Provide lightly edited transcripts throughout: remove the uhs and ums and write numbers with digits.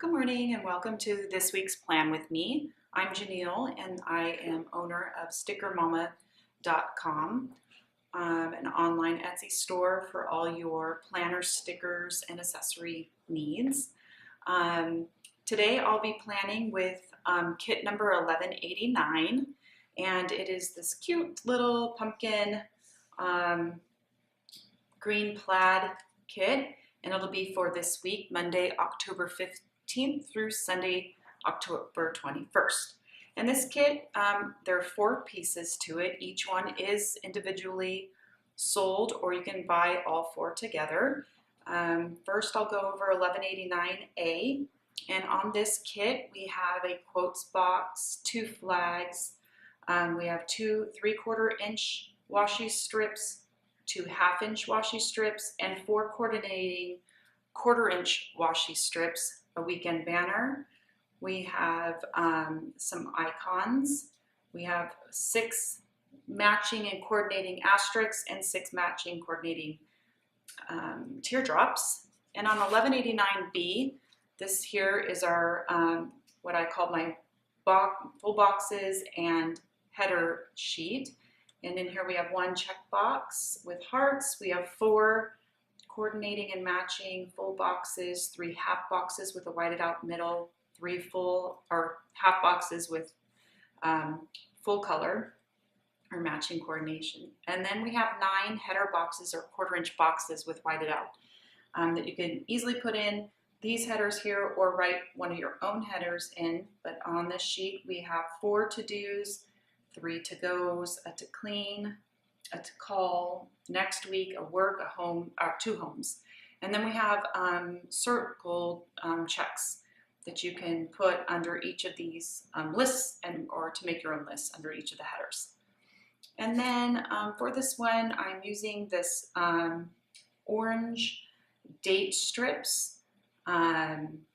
Good morning and welcome to this week's Plan with me. I'm Janelle and I am owner of StickerMama.com, an online Etsy store for all your planner stickers and accessory needs. Today I'll be planning with kit number 1189, and it is this cute little pumpkin green plaid kit, and it'll be for this week, Monday, October 15th through Sunday, October 21st. And this kit, there are 4 pieces to it. Each one is individually sold, or you can buy all 4 together. First, I'll go over 1189A. And on this kit, we have a quotes box, 2 flags. We have 2 3/4 inch washi strips, 2 1/2 inch washi strips, and 4 coordinating 1/4 inch washi strips, a weekend banner. We have some icons. We have 6 matching and coordinating asterisks and 6 matching coordinating teardrops. And on 1189B, this here is our what I call my full boxes and header sheet. And in here we have 1 checkbox with hearts. We have 4 coordinating and matching full boxes, 3 half boxes with a whited out middle, 3 full or half boxes with full color or matching coordination. And then we have 9 header boxes or 1/4 inch boxes with whited out that you can easily put in these headers here or write one of your own headers in. But on this sheet we have 4 to-dos, 3 to-goes, a to clean, a to call, next week, a work, a home, or 2 homes. And then we have circled checks that you can put under each of these lists or to make your own lists under each of the headers. And then for this one, I'm using this orange date strips and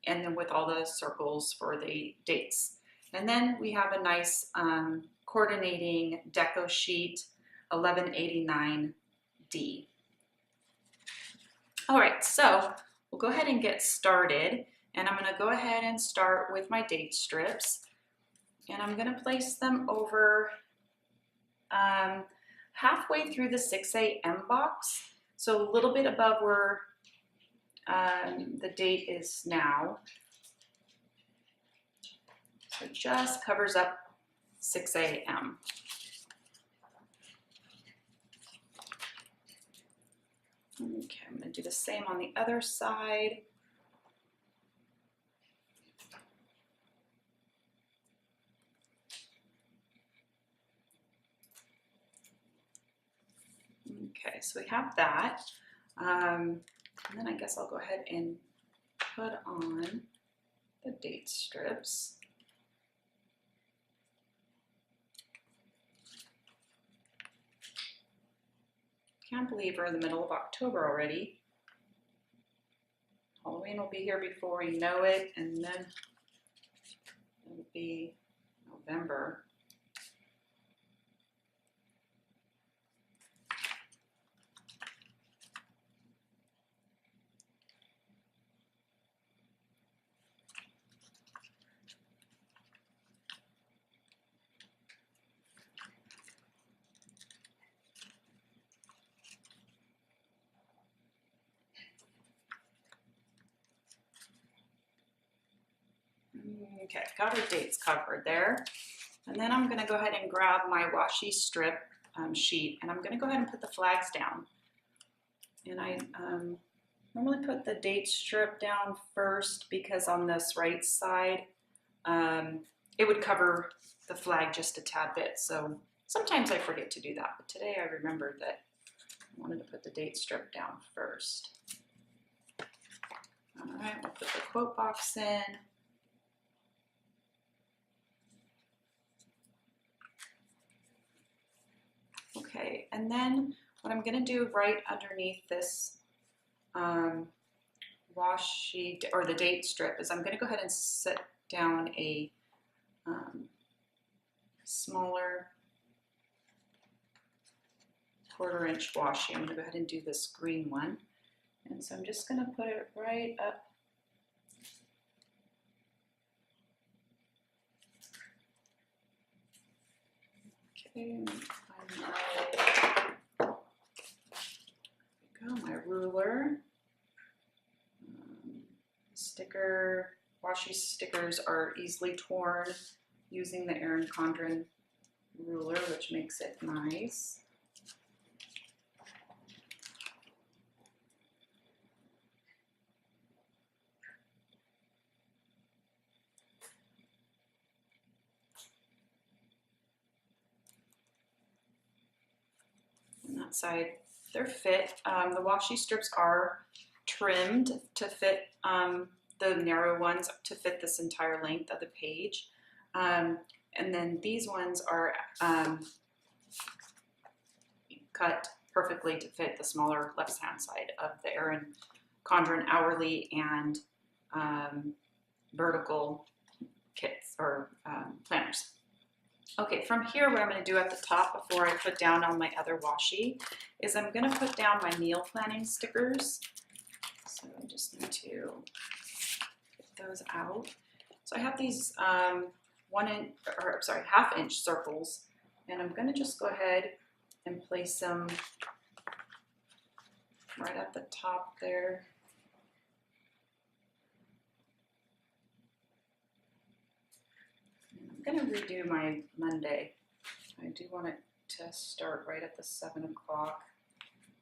then with all the circles for the dates. And then we have a nice coordinating deco sheet, 1189D. All right, so we'll go ahead and get started. And I'm going to go ahead and start with my date strips. And I'm going to place them over halfway through the 6 a.m. box. So a little bit above where the date is now. So it just covers up 6 a.m. Okay, I'm going to do the same on the other side. Okay, so we have that. And then I guess I'll go ahead and put on the date strips. Can't believe we're in the middle of October already. Halloween will be here before we know it, and then it'll be November. Okay, got our dates covered there. And then I'm going to go ahead and grab my washi strip sheet, and I'm going to go ahead and put the flags down. And I normally put the date strip down first because on this right side, it would cover the flag just a tad bit. So sometimes I forget to do that, but today I remembered that I wanted to put the date strip down first. All right, we'll put the quote box in. Okay, and then what I'm going to do right underneath this washi or the date strip is I'm going to go ahead and set down a smaller 1/4 inch washi. I'm going to go ahead and do this green one. And so I'm just going to put it right up Okay, my ruler. Sticker, washi stickers are easily torn using the Erin Condren ruler, which makes it nice. On that side, they're fit. The washi strips are trimmed to fit the narrow ones to fit this entire length of the page. And then these ones are cut perfectly to fit the smaller left-hand side of the Erin Condren hourly and vertical kits or planners. Okay, from here, what I'm going to do at the top before I put down on my other washi is I'm going to put down my meal planning stickers. So I just need to get those out. So I have these half-inch circles, and I'm going to just go ahead and place them right at the top there. I'm going to redo my Monday. I do want it to start right at the 7 o'clock.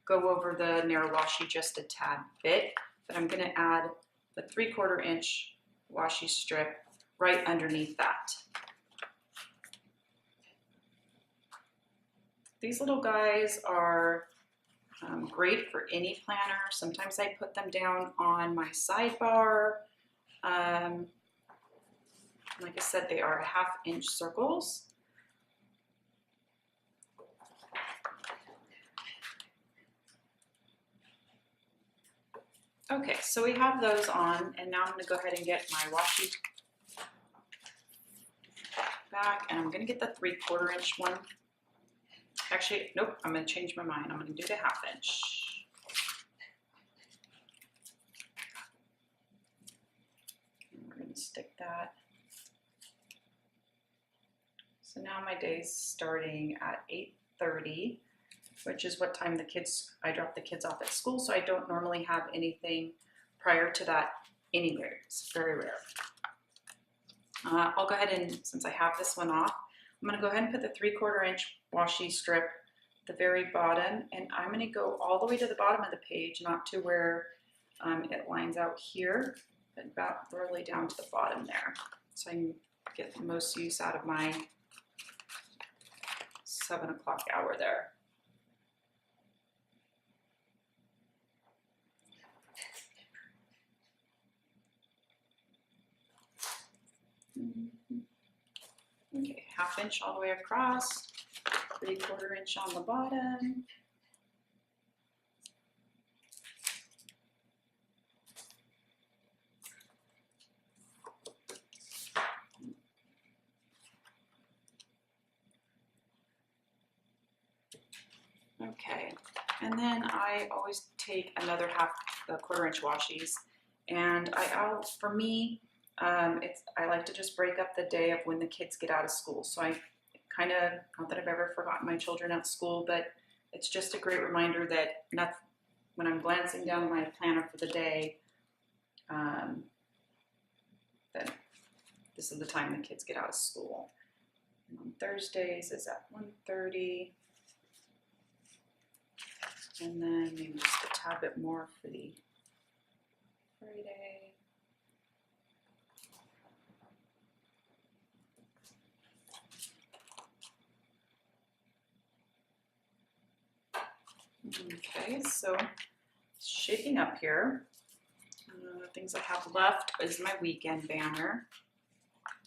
Go over the narrow washi just a tad bit, but I'm going to add the 3/4 inch washi strip right underneath that. These little guys are great for any planner. Sometimes I put them down on my sidebar. Like I said, they are 1/2 inch circles. Okay, so we have those on, and now I'm going to go ahead and get my washi back, and I'm going to get the 3/4 inch one. Actually, nope, I'm going to change my mind. I'm going to do the 1/2 inch. And we're going to stick that. So now my day's starting at 8:30, which is what time I drop the kids off at school, so I don't normally have anything prior to that anywhere. It's very rare. I'll go ahead and, since I have this one off, I'm going to go ahead and put the 3/4 inch washi strip at the very bottom, and I'm going to go all the way to the bottom of the page, not to where it lines out here, but about really down to the bottom there, so I can get the most use out of my 7 o'clock hour there. Okay, 1/2 inch all the way across, 3/4 inch on the bottom. Okay, and then I always take another 1/4 inch washies, and for me, I like to just break up the day of when the kids get out of school. So I kind of, not that I've ever forgotten my children at school, but it's just a great reminder that when I'm glancing down my planner for the day, that this is the time the kids get out of school. And on Thursdays is at 1:30. And then maybe just a tad bit more for the Friday. Okay, so shaping up here. The things I have left is my weekend banner.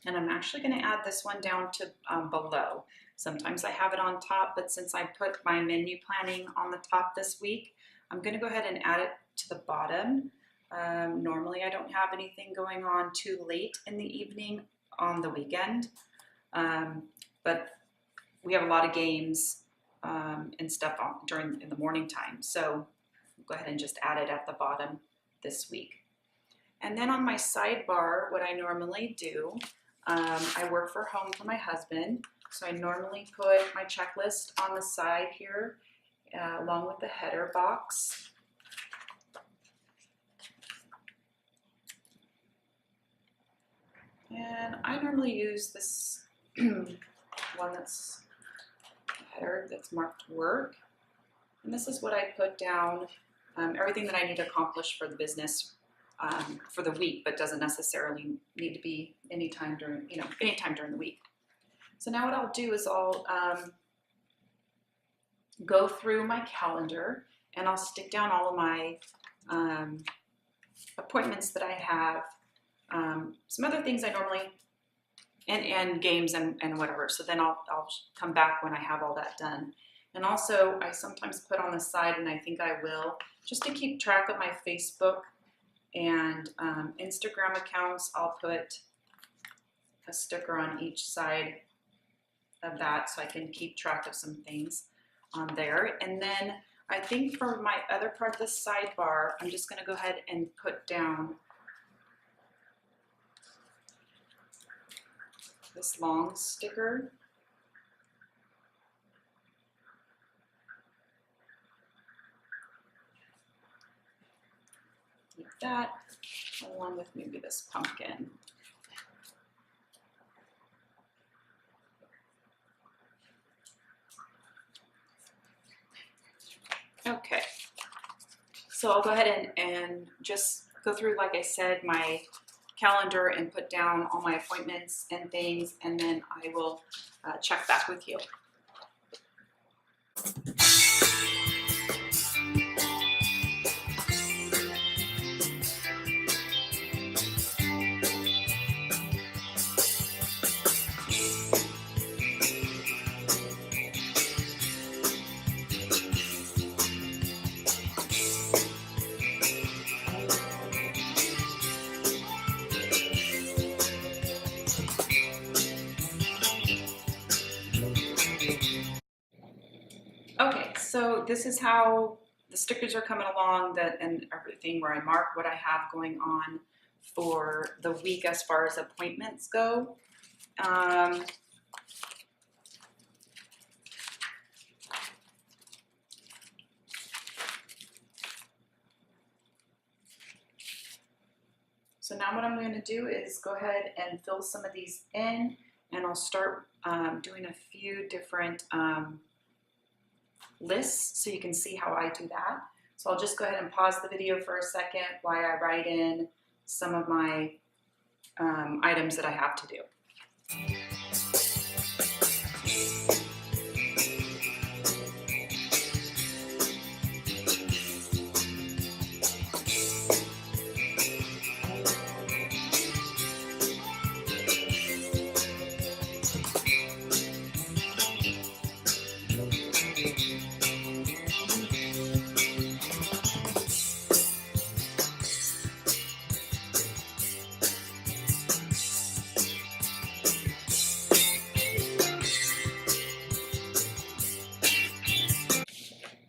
And I'm actually going to add this one down to below. Sometimes I have it on top, but since I put my menu planning on the top this week, I'm going to go ahead and add it to the bottom. Normally I don't have anything going on too late in the evening on the weekend, but we have a lot of games and stuff in the morning time, so I'll go ahead and just add it at the bottom this week. And then on my sidebar, what I normally do, I work from home for my husband. So I normally put my checklist on the side here along with the header box. And I normally use this one that's header that's marked work. And this is what I put down, everything that I need to accomplish for the business for the week, but doesn't necessarily need to be anytime during the week. So now what I'll do is I'll go through my calendar and I'll stick down all of my appointments that I have, some other things I normally, and games and whatever. So then I'll come back when I have all that done. And also I sometimes put on the side, and I think I will, just to keep track of my Facebook and Instagram accounts, I'll put a sticker on each side of that so I can keep track of some things on there. And then I think for my other part of the sidebar, I'm just going to go ahead and put down this long sticker. Like that, along with maybe this pumpkin. Okay, so I'll go ahead and just go through, like I said, my calendar and put down all my appointments and things, and then I will check back with you. Okay, so this is how the stickers are coming along, and everything, where I mark what I have going on for the week as far as appointments go. So now what I'm going to do is go ahead and fill some of these in, and I'll start doing a few different lists so you can see how I do that. So I'll just go ahead and pause the video for a second while I write in some of my items that I have to do.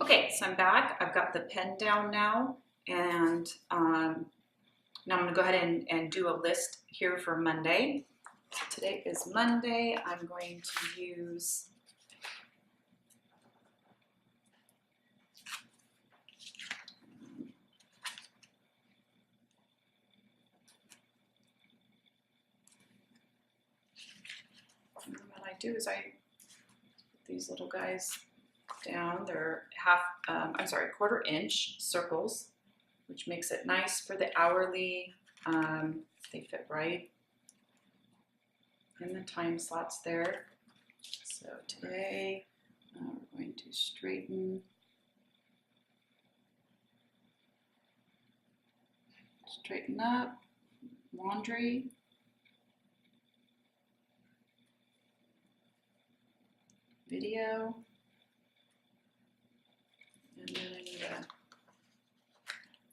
Okay, so I'm back. I've got the pen down now, and now I'm going to go ahead and do a list here for Monday. So today is Monday. I'm going to use what I do is I put these little guys down. They're quarter inch circles, which makes it nice for the hourly. They fit right in the time slots there. So today we're going to straighten up, laundry, video, and then I need a,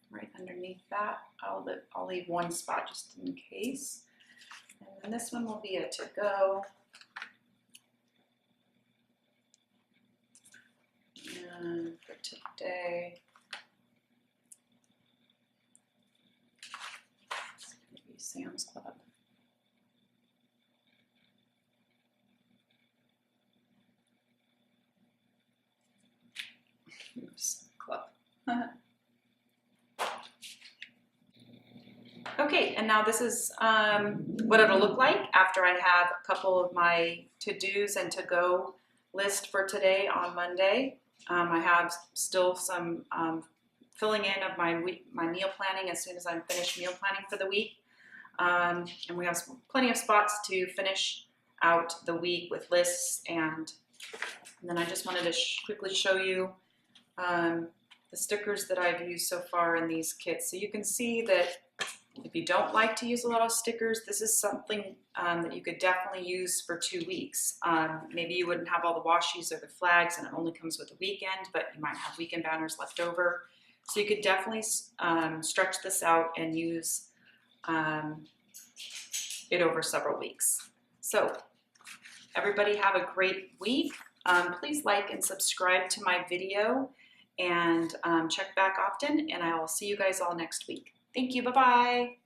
right underneath that, I'll leave one spot just in case. And then this one will be a to-go. And for today, it's going to be Sam's Club. Okay, and now this is what it'll look like after I have a couple of my to-dos and to-go list for today on Monday. I have still some filling in of my meal planning as soon as I'm finished meal planning for the week. And we have plenty of spots to finish out the week with lists, and then I just wanted to quickly show you the stickers that I've used so far in these kits. So you can see that if you don't like to use a lot of stickers, this is something that you could definitely use for 2 weeks. Maybe you wouldn't have all the washies or the flags and it only comes with a weekend, but you might have weekend banners left over. So you could definitely stretch this out and use it over several weeks. So everybody have a great week. Please like and subscribe to my video, and check back often, and I will see you guys all next week. Thank you. Bye-bye.